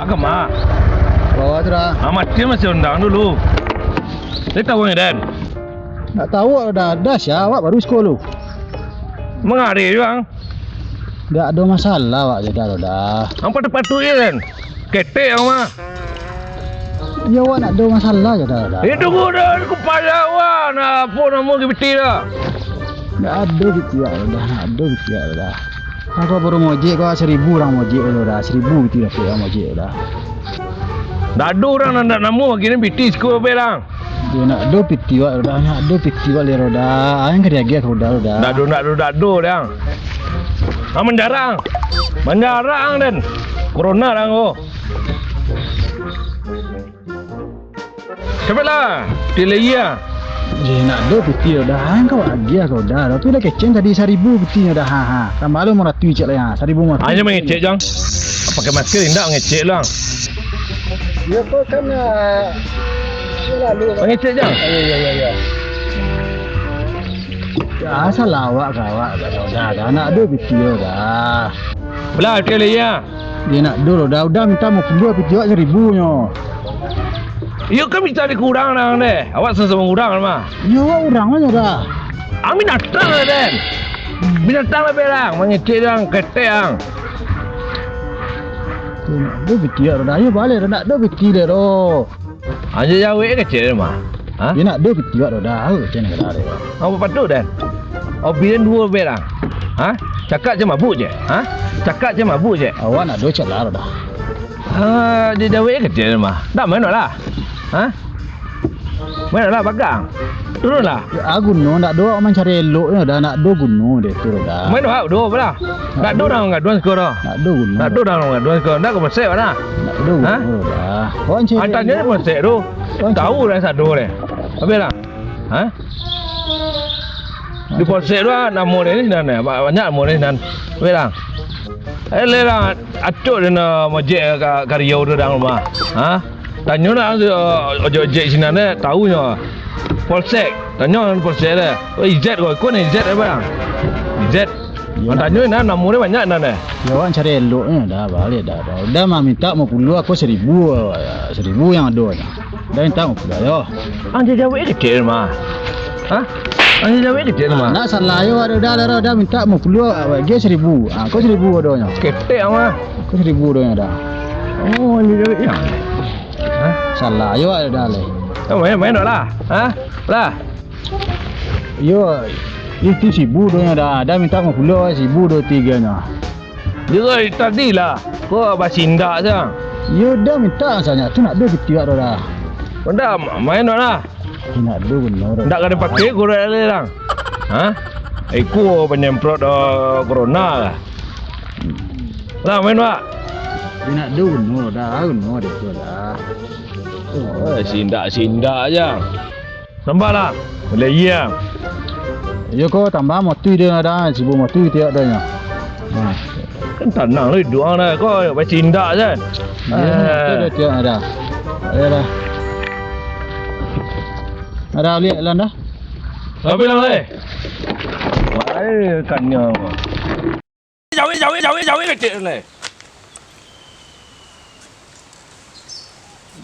ke mak? Bawa tu dah. Mati masih undang dulu. Dia tahu ni Dan. Tak tahu dah siapa baru sekolah. Mengari bang. Tak ada masalah awak je dah. Apa tempat tu ya Dan? Ketek yang mah. Ya awak nak ada masalah je dah. Tunggu dah kepala awak. Nak apa nama kita dah. Tak ada bitiak dah. Nak ada bitiak dah. Aku baru mojek kau 1,000 orang mojek dah. 1,000 bitiak dah mojek dah. Dah ada orang nak nama gini biti sekolah berang. Dia nak do piti wak dah, nak do piti wak lero dah. Ayang kerja dah dah. Dah do dah. Menjarang dan corona dah ko. Cepatlah, dia Dia nak do piti dah. Ayang kau lagi kau dah. Tapi dah keceng tadi 1,000 piti dah. Tambah lu 100 cek lah 1,000 mah. Hanya mengecek jang. Pakai masker indak ngecek lah. Ya kau kan lalu mengecek jang. Ya. Ya asal lawak dah. Nak do piti dah. Belah dia ya. Dia nak do dah. Udah minta mau keluar piti wak 1,000 nyo. Ya kan minta dikurang dah deh. Awak sesama kurang mah. Ya orang mana dah. Amin datang lah Dan. Binatang lah berang. Mengecek jang ketek jang. Nak do piti dah. Ya balik nak do piti dah. Hanya jauh kecil mah. Ha? Dia nak do piti wak dah. Macam ni dah. Apa patut Dan? Oh bilan dua berang. Ha? Cakap je mabuk je. Ha? Cakap je mabuk je. Awak nak do cek lah dah. Dia jauh kecil mah. Tak mana lah. Ha? Mana lah bagang. Turunlah. Ya gunung nak do orang cari elok dah nak do gunung dia tu dah. Mana lah do belah. Nak do dah enggak do sekolah. Nak do gunung. Nak do dah enggak do sekolah. Nak ke mesek mana? Nak do gunung dah. Orang cari. Antanya mesek tu. Tahu dah satu deh. Habis lah. Ha? Di polsek tu nama dia ni nan banyak nama dia nan. Habis lah. Lah acuk dia nak mojek ke Riau tu dah rumah. Ha? Tanya nak ojek sini ni tahu nya. Polsek, tanya polsek dia. Oh Izet kau ni Izet apa bang? Izet. Tanya ni nama dia banyak nan eh. Ya orang cari eloknya dah balik dah. Dah mah minta mau keluar aku 1,000 yang ada nya. Dah minta mau keluar yo. Anjir jauh kecil mah. Ha? Anjir jauh kecil mah. Nak salah yo dah minta mau keluar bagi 1,000. Aku 1,000 ada nya. Ketek mah. Aku 1,000 ada dah. Oh anjir jauh ya. Ha? Salah yo dah le. Main lah. Ha? Lah. Yo itu 1,000 dah minta mau keluar 1,023 nya. Dia tadi lah. Kau basinda je. Yo dah minta saja tu nak do pitiak dah. Dah main lah. Nak do benar. Tak ada pakai korek le lang. Ha? Aku penyemprot corona lah. Lah main pak. Dia nak do benar dah dia tu dah. Oh, sindak aja. Sampailah. Boleh ya. Yo kau tambah motu dia dah, sibuk motu tiak dah nya. Kan tenang le dua dah kau bersindak je. Ya, tiak ada. Ya dah. Ada lihat lan dah. Apa bilang le? Wah, kannya. Jauh kecil le.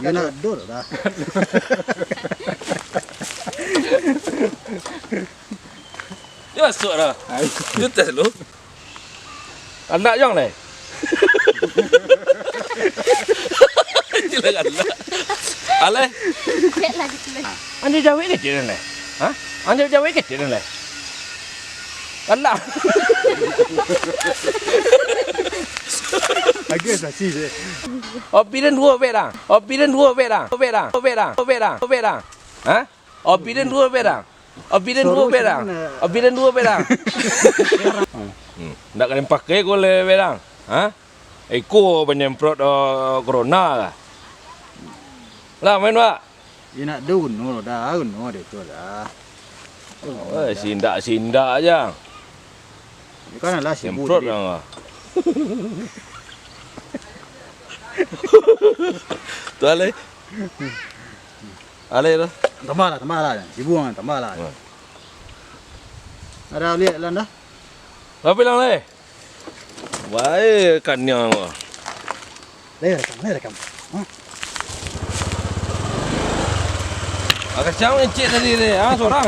Dia nak do dah. Ya masuk dah. Dia tes lu. Anak yang le. Silakan lah. Ale. Cek lagi tu. Anda jauh kecil le. Ha? Anda jauh kecil le. Anak. Agak saksi je. Opinion dua berang. Ha? Opinion dua berang. Nak kena pakai kau le berang. Ha? Eko penyemprot corona lah. Lah main pak. Dia nak do dah dia tu dah. Oh, sindak aja. Kan lah sibuk. Semprot dah. Tu ale. Ale tu. Tambah lah. Sibuk kan tambah lah. Ada lihat lan dah. Apa bilang le? Wah, kannya. Rekam. Kacang ni cik tadi ni. Seorang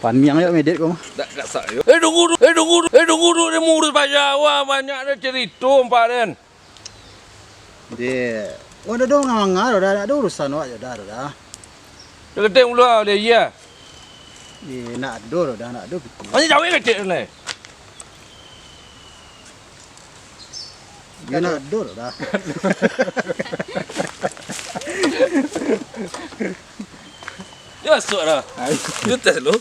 Pan miang yuk medet kau mah. Tak kat saya. Tunggu dulu. Dia murus payah. Wah, banyak ada cerita empat dan. Dia. Oh dah dong ngangar dah ada urusan awak dah. Dia ketik mula dia ya. Dia nak ado dah nak ado. Macam jauh kecil ni. Dia nak ado dah. Dia masuk dah. Dia test lu.